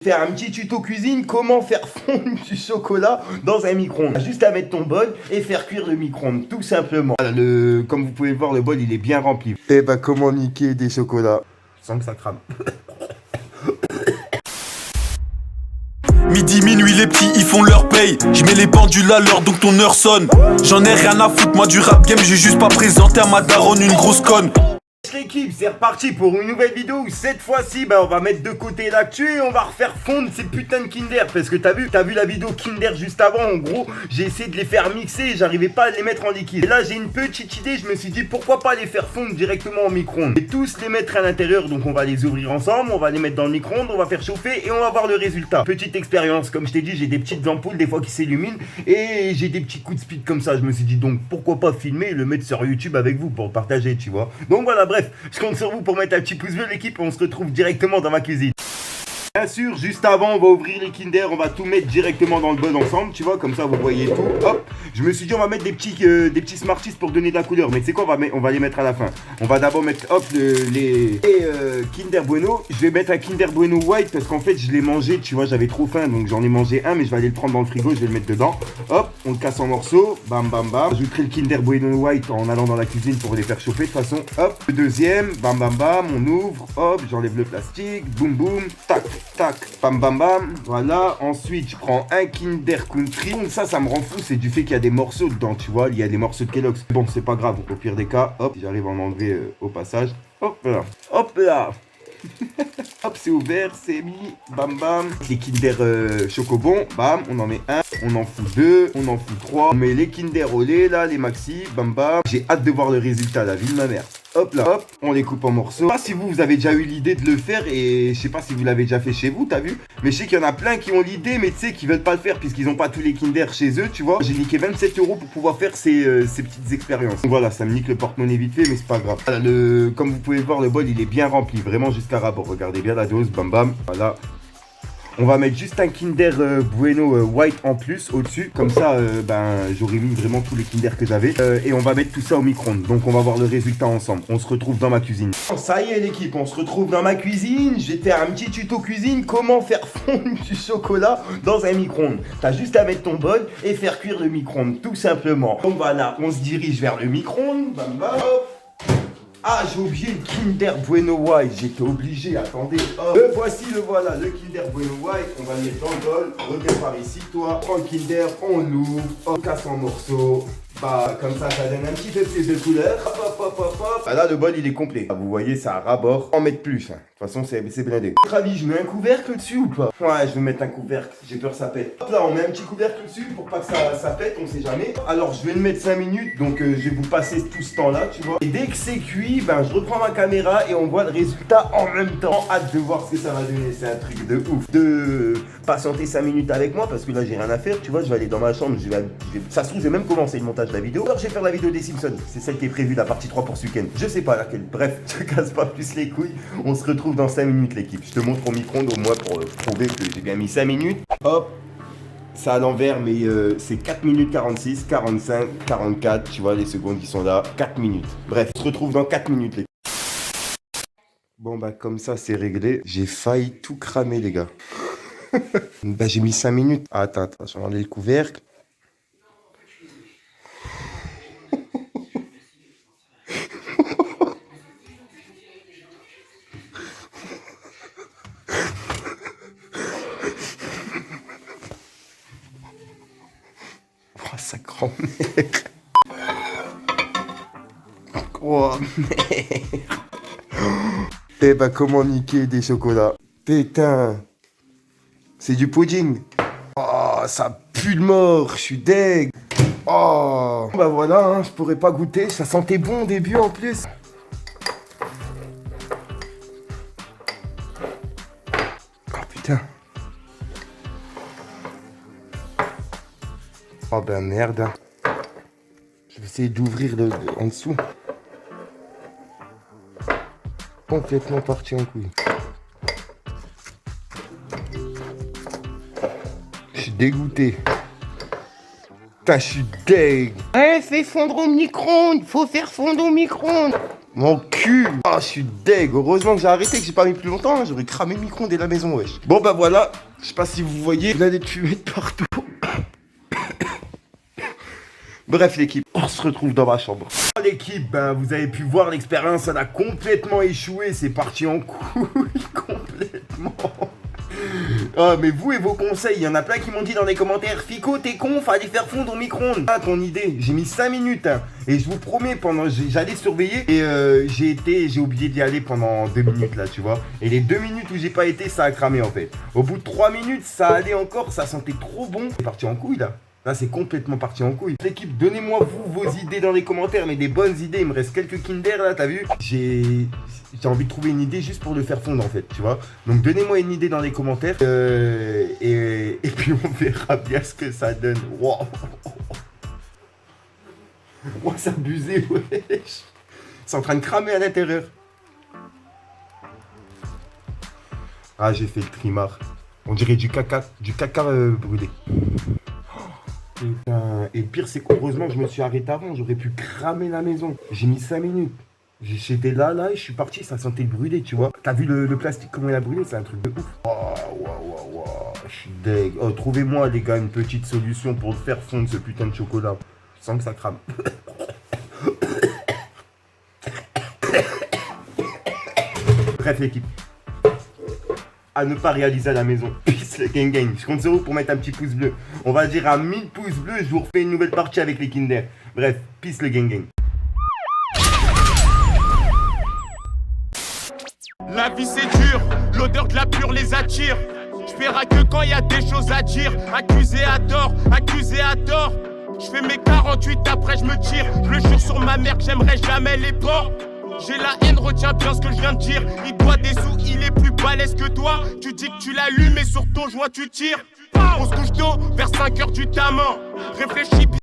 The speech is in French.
Faire un petit tuto cuisine, comment faire fondre du chocolat dans un micro-ondes. Juste à mettre ton bol et faire cuire le micro-ondes, tout simplement. Voilà, comme vous pouvez le voir, le bol il est bien rempli. Et bah comment niquer des chocolats sans que ça crame. Midi, minuit, les petits, ils font leur paye. Je mets les pendules à l'heure, donc ton heure sonne. J'en ai rien à foutre, moi du rap game, j'ai juste pas présenté à ma daronne une grosse conne. L'équipe, c'est reparti pour une nouvelle vidéo où cette fois-ci, on va mettre de côté l'actu et on va refaire fondre ces putains de Kinder. Parce que t'as vu la vidéo Kinder juste avant, en gros, j'ai essayé de les faire mixer et j'arrivais pas à les mettre en liquide. Et là, j'ai une petite idée, je me suis dit pourquoi pas les faire fondre directement au micro-ondes. Et tous les mettre à l'intérieur, donc on va les ouvrir ensemble, on va les mettre dans le micro-ondes, on va faire chauffer et on va voir le résultat. Petite expérience, comme je t'ai dit, j'ai des petites ampoules des fois qui s'illuminent et j'ai des petits coups de speed comme ça. Je me suis dit donc pourquoi pas filmer et le mettre sur YouTube avec vous pour partager, tu vois. Donc voilà, bref, je compte sur vous pour mettre un petit pouce bleu l'équipe et on se retrouve directement dans ma cuisine. Bien sûr, juste avant, on va ouvrir les Kinder, on va tout mettre directement dans le bol ensemble, tu vois, comme ça vous voyez tout. Hop, je me suis dit on va mettre des petits Smarties pour donner de la couleur, mais tu sais quoi, on va les mettre à la fin. On va d'abord mettre, hop, les Kinder Bueno. Je vais mettre un Kinder Bueno White parce qu'en fait je l'ai mangé, tu vois, j'avais trop faim, donc j'en ai mangé un, mais je vais aller le prendre dans le frigo, je vais le mettre dedans. Hop, on le casse en morceaux, bam bam bam. J'ajouterai le Kinder Bueno White en allant dans la cuisine pour les faire chauffer de toute façon. Hop, le deuxième, bam bam bam, on ouvre, hop, j'enlève le plastique, boum boum, tac. Tac, bam bam bam, voilà. Ensuite, je prends un Kinder Country. Ça me rend fou, c'est du fait qu'il y a des morceaux dedans, tu vois. Il y a des morceaux de Kellogg's. Bon, c'est pas grave, au pire des cas, hop, j'arrive à en enlever au passage. Hop là, hop là. Hop, c'est ouvert, c'est mis, bam bam. Les Kinder Chocobon, bam, on en met un, on en fout deux, on en fout trois. On met les Kinder au lait, là, les maxi, bam bam. J'ai hâte de voir le résultat, la vie de ma mère. Hop là, hop, on les coupe en morceaux. Je sais pas si vous avez déjà eu l'idée de le faire et je sais pas si vous l'avez déjà fait chez vous, t'as vu? Mais je sais qu'il y en a plein qui ont l'idée, mais tu sais, qui veulent pas le faire puisqu'ils ont pas tous les Kinder chez eux, tu vois. J'ai niqué 27 € pour pouvoir faire ces petites expériences. Donc voilà, ça me nique le porte-monnaie vite fait, mais c'est pas grave. Voilà, comme vous pouvez le voir, le bol il est bien rempli, vraiment jusqu'à ras-bord. Regardez bien la dose, bam bam, voilà. On va mettre juste un Kinder Bueno White en plus au-dessus. Comme ça, j'aurais mis vraiment tous les Kinder que j'avais. Et on va mettre tout ça au micro-ondes. Donc on va voir le résultat ensemble. On se retrouve dans ma cuisine. Ça y est l'équipe, on se retrouve dans ma cuisine. Je vais faire un petit tuto cuisine. Comment faire fondre du chocolat dans un micro-ondes. T'as juste à mettre ton bol et faire cuire le micro-ondes, tout simplement. Donc voilà, on se dirige vers le micro-ondes. Bam bam. Ah, j'ai oublié le Kinder Bueno White, j'étais obligé, attendez, hop. Le voici, le voilà, le Kinder Bueno White, on va le mettre dans le bol, reviens par ici, toi, prends le Kinder, on l'ouvre, on casse en morceaux, bah, comme ça donne un petit peu plus de couleur, hop, hop, hop, hop, hop. Ah là, le bol, il est complet, ah, vous voyez, ça a ras-bord, en mettre plus, hein. De toute façon, c'est blindé. À votre avis, je mets un couvercle dessus ou pas? Ouais, je vais mettre un couvercle, j'ai peur que ça pète. Hop là, on met un petit couvercle dessus pour pas que ça pète, on sait jamais. Alors, je vais le mettre 5 minutes, donc je vais vous passer tout ce temps-là, tu vois. Et dès que c'est cuit, je reprends ma caméra et on voit le résultat en même temps. Hâte de voir ce que ça va donner, c'est un truc de ouf. De patienter 5 minutes avec moi parce que là, j'ai rien à faire, tu vois. Je vais aller dans ma chambre, ça se trouve, je vais même commencer le montage de la vidéo. Alors, je vais faire la vidéo des Simpsons, c'est celle qui est prévue, la partie 3 pour ce week-end. Je sais pas laquelle. Bref, je te casse pas plus les couilles. On se retrouve dans 5 minutes, l'équipe. Je te montre au micro-ondes au moins pour prouver que j'ai bien mis 5 minutes. Hop. C'est à l'envers, mais c'est 4 minutes 46, 45, 44, tu vois, les secondes qui sont là, 4 minutes. Bref, on se retrouve dans 4 minutes, les gars. Bon, comme ça, c'est réglé. J'ai failli tout cramer, les gars. J'ai mis 5 minutes. Ah, attends, je vais enlever le couvercle. Sa grand-mère. Oh merde. Eh comment niquer des chocolats? Putain. C'est du pudding. Oh, ça pue le mort. Je suis deg. Oh. Voilà, hein, je pourrais pas goûter. Ça sentait bon au début en plus. Oh putain. Oh merde. Je vais essayer d'ouvrir en dessous. Complètement parti en couille. Je suis dégoûté. Putain, je suis deg. Ouais, fais fondre au micro-ondes. Faut faire fondre au micro-ondes. Mon cul. Ah, je suis deg. Heureusement que j'ai arrêté, que j'ai pas mis plus longtemps. Hein. J'aurais cramé le micro-ondes et la maison, wesh. Bon, bah voilà. Je sais pas si vous voyez. Il y a des fumées de partout. Bref, l'équipe, on se retrouve dans ma chambre. L'équipe, ben, vous avez pu voir l'expérience, elle a complètement échoué. C'est parti en couille, complètement. Ah, mais vous et vos conseils, il y en a plein qui m'ont dit dans les commentaires: Fico, t'es con, fallait faire fondre au micro-ondes. Ah, ton idée, j'ai mis 5 minutes. Hein, et je vous promets, j'allais surveiller. Et j'ai oublié d'y aller pendant 2 minutes là, tu vois. Et les 2 minutes où j'ai pas été, ça a cramé en fait. Au bout de 3 minutes, ça allait encore, ça sentait trop bon. C'est parti en couille là. Là, c'est complètement parti en couille. L'équipe, donnez-moi vous vos idées dans les commentaires, mais des bonnes idées. Il me reste quelques Kinder là, t'as vu? J'ai envie de trouver une idée juste pour le faire fondre en fait, tu vois. Donc donnez-moi une idée dans les commentaires et puis on verra bien ce que ça donne. Waouh. Wow, c'est abusé, wesh. C'est en train de cramer à l'intérieur. Ah, j'ai fait le trimar. On dirait du caca brûlé. Putain. Et le pire, c'est qu'heureusement, je me suis arrêté avant. J'aurais pu cramer la maison. J'ai mis 5 minutes. J'étais là, et je suis parti. Ça sentait le brûlé, tu vois. T'as vu le plastique, comment il a brûlé? C'est un truc de ouf. Waouh. Je suis deg. Oh, trouvez-moi, les gars, une petite solution pour faire fondre ce putain de chocolat. Sans que ça crame. Bref, l'équipe. À ne pas réaliser à la maison. Peace le gang. Je compte sur vous pour mettre un petit pouce bleu. On va dire à 1000 pouces bleus, je vous refais une nouvelle partie avec les Kinder. Bref, peace le gang. La vie c'est dur, l'odeur de la pure les attire. J'verrai que quand y a des choses à dire. Accusé à tort. Je fais mes 48 après je me tire. Je le jure sur ma mère que j'aimerais jamais les porcs. J'ai la haine, retiens bien ce que je viens de dire. Il doit des sous, il est plus balèze que toi. Tu dis que tu l'allumes et sur ton joint tu tires. On se couche tôt, vers 5h du tamin. Réfléchis bien.